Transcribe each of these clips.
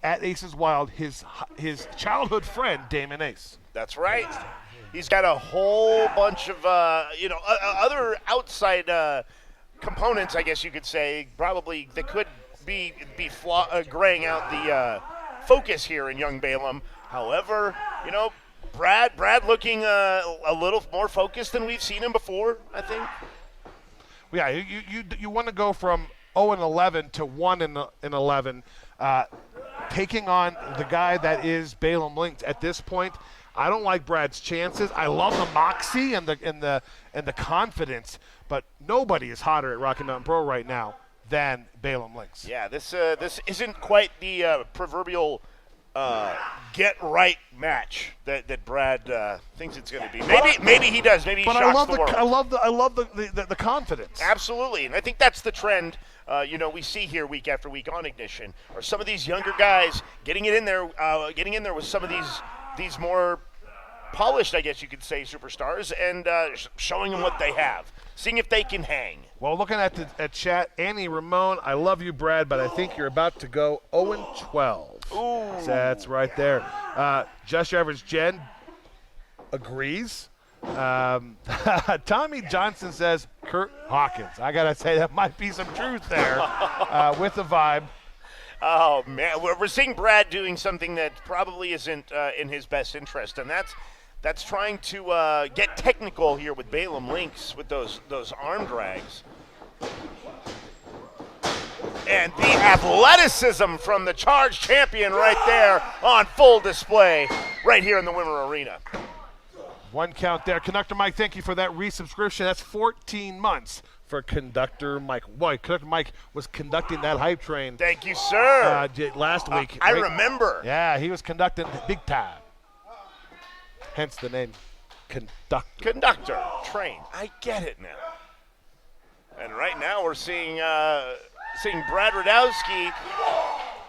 at Aces Wild his childhood friend, Damon Ace. That's right. He's got a whole bunch of, other outside components, I guess you could say, probably that could be graying out the focus here in young Baylum. However, Brad looking a little more focused than we've seen him before, I think. Yeah, you want to go from 0-11 to 1-11, taking on the guy that is Baylum Lynx at this point. I don't like Brad's chances. I love the moxie and the confidence, but nobody is hotter at Rocky Mountain Pro right now than Baylum Lynx. Yeah, this isn't quite the proverbial get right match that Brad thinks it's going to be. Maybe he does. Maybe he shocks the world. I love the confidence. Absolutely, and I think that's the trend. We see here week after week on Ignition, are some of these younger guys getting in there with some of these more polished, I guess you could say, superstars, and showing them what they have, seeing if they can hang. Well, looking at chat, Annie Ramon, I love you, Brad, but I think you're about to go 0-12. Ooh. That's right there. Just Your Average Jen agrees. Tommy Johnson says Kurt Hawkins. I got to say, that might be some truth there with the vibe. Oh, man. We're seeing Brad doing something that probably isn't in his best interest, and that's trying to get technical here with Baylum Lynx with those arm drags. And the athleticism from the Charge champion right there on full display right here in the Wimmer Arena. One count there. Conductor Mike, thank you for that resubscription. That's 14 months for Conductor Mike. Boy, Conductor Mike was conducting that hype train. Thank you, sir. Last week. I remember. Yeah, he was conducting big time. Hence the name Conductor. Conductor train. I get it now. And right now we're seeing Brad Radowski.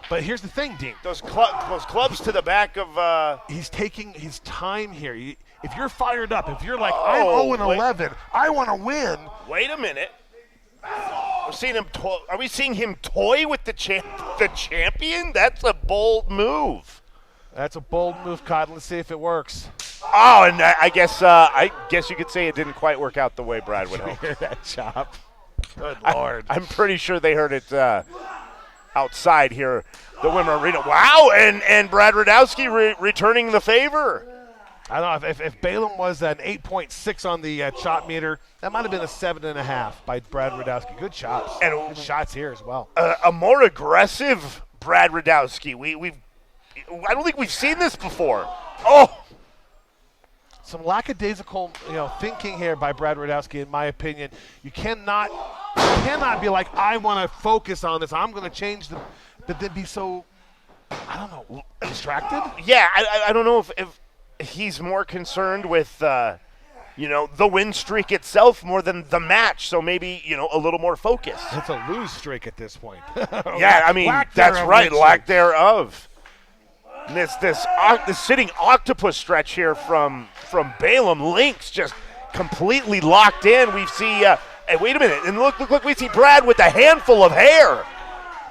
But here's the thing, Dean. Those clubs to the back of. He's taking his time here. If you're fired up, if you're like, I'm 0-11, I want to win. Wait a minute. We're seeing him. Are we seeing him toy with the champion? That's a bold move. That's a bold move, Cotton. Let's see if it works. Oh, and I guess you could say it didn't quite work out the way Brad would hope. Hear that chop? Good Lord. I'm pretty sure they heard it outside here, the Wimmer Arena. Wow, and Brad Radowski returning the favor. I don't know, if Baylum was an 8.6 on the chop meter, that might have been a 7.5 by Brad Radowski. Good chops. And good shots here as well. A more aggressive Brad Radowski. I don't think we've seen this before. Oh! Some lackadaisical, thinking here by Brad Radowski, in my opinion. You cannot be like, I want to focus on this. I'm going to change them, but then be so, I don't know, distracted. Yeah, I don't know if he's more concerned with, the win streak itself more than the match. So maybe, a little more focused. It's a lose streak at this point. Yeah, I mean, that's right, lack thereof. And this sitting octopus stretch here from Baylum Lynx just completely locked in. We see, wait a minute, and look, we see Brad with a handful of hair.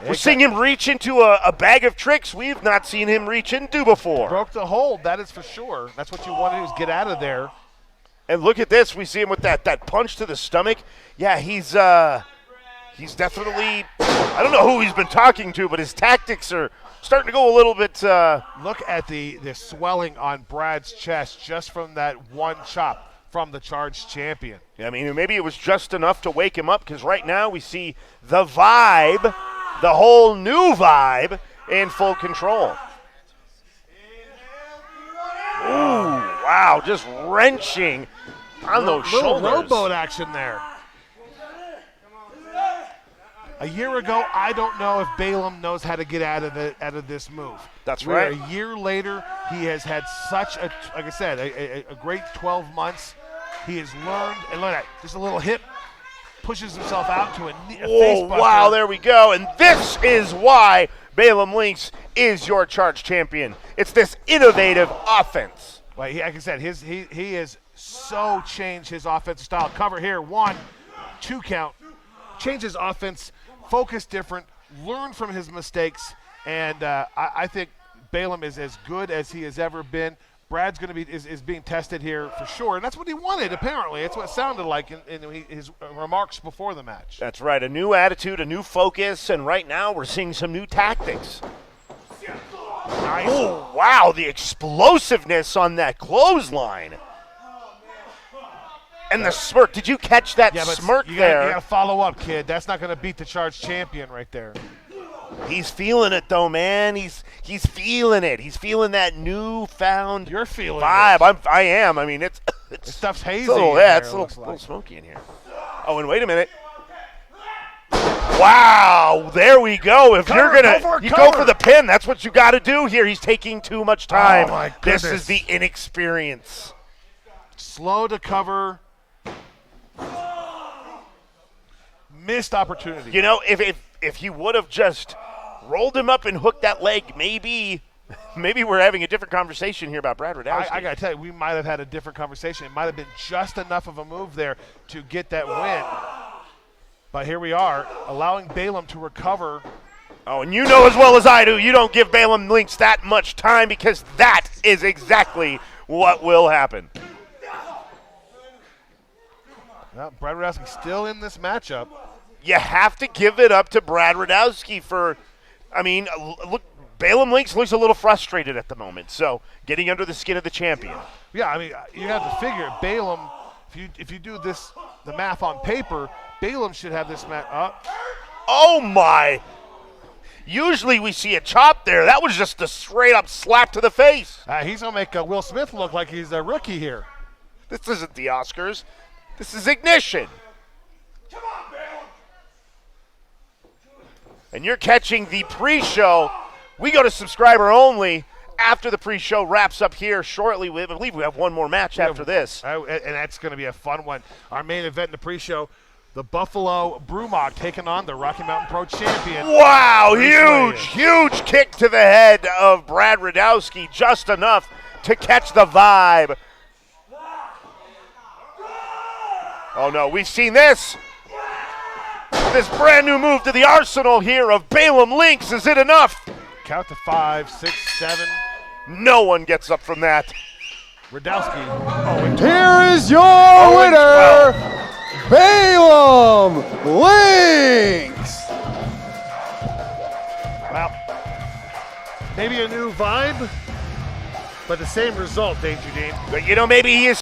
We're seeing him reach into a bag of tricks we've not seen him reach into before. Broke the hold, that is for sure. That's what you want to do, is get out of there. And look at this, we see him with that punch to the stomach. Yeah, he's definitely, I don't know who he's been talking to, but his tactics are starting to go a little bit. Look at the swelling on Brad's chest just from that one chop from the Charged champion. I mean, maybe it was just enough to wake him up, because right now we see the vibe, the whole new vibe, in full control. Ooh, wow, just wrenching on those shoulders. Little rowboat action there. A year ago, I don't know if Baylum knows how to get out of this move. That's right. A year later, he has had such a, like I said, a great 12 months. He has learned, and look at that, just a little hip, pushes himself out to a face buster. Wow, there we go. And this is why Baylum Lynx is your Charge champion. It's this innovative offense. Like I said, he has so changed his offensive style. Cover here, 1, 2 count. Change his offense, focus different, learn from his mistakes, And I think Baylum is as good as he has ever been. Brad's going to be is being tested here for sure, and that's what he wanted. Apparently, it's what it sounded like in his remarks before the match. That's right, a new attitude, a new focus, and right now we're seeing some new tactics. Nice. Oh, wow, the explosiveness on that clothesline. And the smirk. Did you catch that smirk there? You got to follow up, kid. That's not going to beat the Charge champion right there. He's feeling it, though, man. He's feeling it. He's feeling that newfound You're feeling vibe. it. I am. I mean, it's this stuff's hazy. It's a little smoky in here. Oh, and wait a minute. Wow, there we go. If you're gonna go for the pin, that's what you got to do here. He's taking too much time. Oh my goodness. This is the inexperience. Slow to cover. Missed opportunity. You know, if he would have just rolled him up and hooked that leg, maybe we're having a different conversation here about Brad Radowski. I got to tell you, we might have had a different conversation. It might have been just enough of a move there to get that win. But here we are, allowing Baylum to recover. Oh, and you know as well as I do, you don't give Baylum Links that much time because that is exactly what will happen. Well, Brad Radowski still in this matchup. You have to give it up to Brad Radowski for, I mean, look, Baylum Links looks a little frustrated at the moment, so getting under the skin of the champion. Yeah, I mean, you have to figure Baylum, if you do this, the math on paper, Baylum should have this match up. Oh, my. Usually we see a chop there. That was just a straight-up slap to the face. He's going to make Will Smith look like he's a rookie here. This isn't the Oscars. This is Ignition. Come on, Baylum. And you're catching the pre-show. We go to subscriber only after the pre-show wraps up here shortly. I believe we have one more match after this. And that's going to be a fun one. Our main event in the pre-show, the Buffalo Brewmock taking on the Rocky Mountain Pro champion. Wow, huge kick to the head of Brad Radowski. Just enough to catch the vibe. Oh, no, we've seen this. This brand new move to the arsenal here of Baylum Links. Is it enough? Count to 5, 6, 7. No one gets up from that. Radowski. Here is your winner, Baylum Links. Well, maybe a new vibe, but the same result, Danger Dean. But, you know, maybe he is